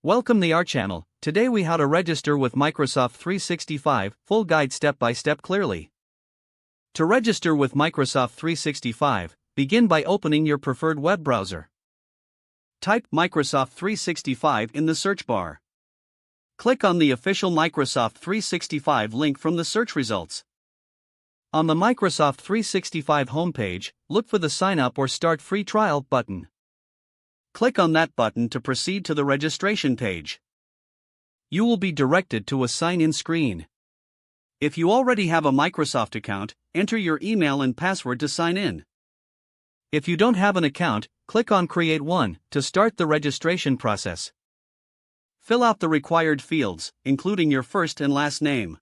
Welcome to our channel. Today we how to register with Microsoft 365, full guide step by step clearly. To register with Microsoft 365, begin by opening your preferred web browser. Type Microsoft 365 in the search bar. Click on the official Microsoft 365 link from the search results. On the Microsoft 365 homepage, look for the Sign Up or Start Free Trial button. Click on that button to proceed to the registration page. You will be directed to a sign-in screen. If you already have a Microsoft account, enter your email and password to sign in. If you don't have an account, click on Create One to start the registration process. Fill out the required fields, including your first and last name.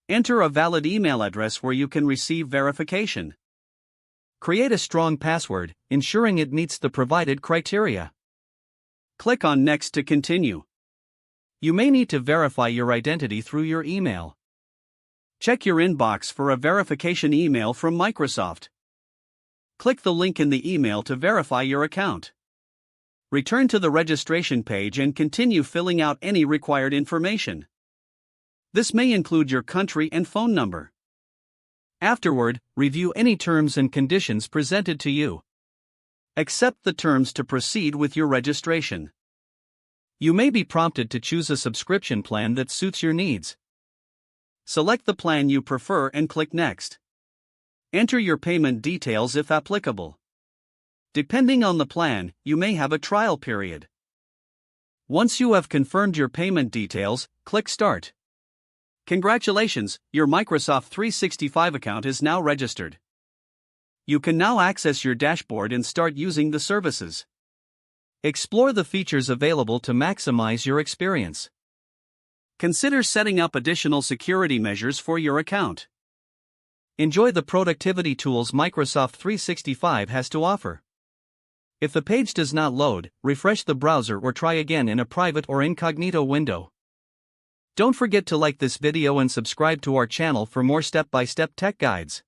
Enter a valid email address where you can receive verification. Create a strong password, ensuring it meets the provided criteria. Click on Next to continue. You may need to verify your identity through your email. Check your inbox for a verification email from Microsoft. Click the link in the email to verify your account. Return to the registration page and continue filling out any required information. This may include your country and phone number. Afterward, review any terms and conditions presented to you. Accept the terms to proceed with your registration. You may be prompted to choose a subscription plan that suits your needs. Select the plan you prefer and click Next. Enter your payment details if applicable. Depending on the plan, you may have a trial period. Once you have confirmed your payment details, click Start. Congratulations, your Microsoft 365 account is now registered. You can now access your dashboard and start using the services. Explore the features available to maximize your experience. Consider setting up additional security measures for your account. Enjoy the productivity tools Microsoft 365 has to offer. If the page does not load, refresh the browser or try again in a private or incognito window. Don't forget to like this video and subscribe to our channel for more step-by-step tech guides.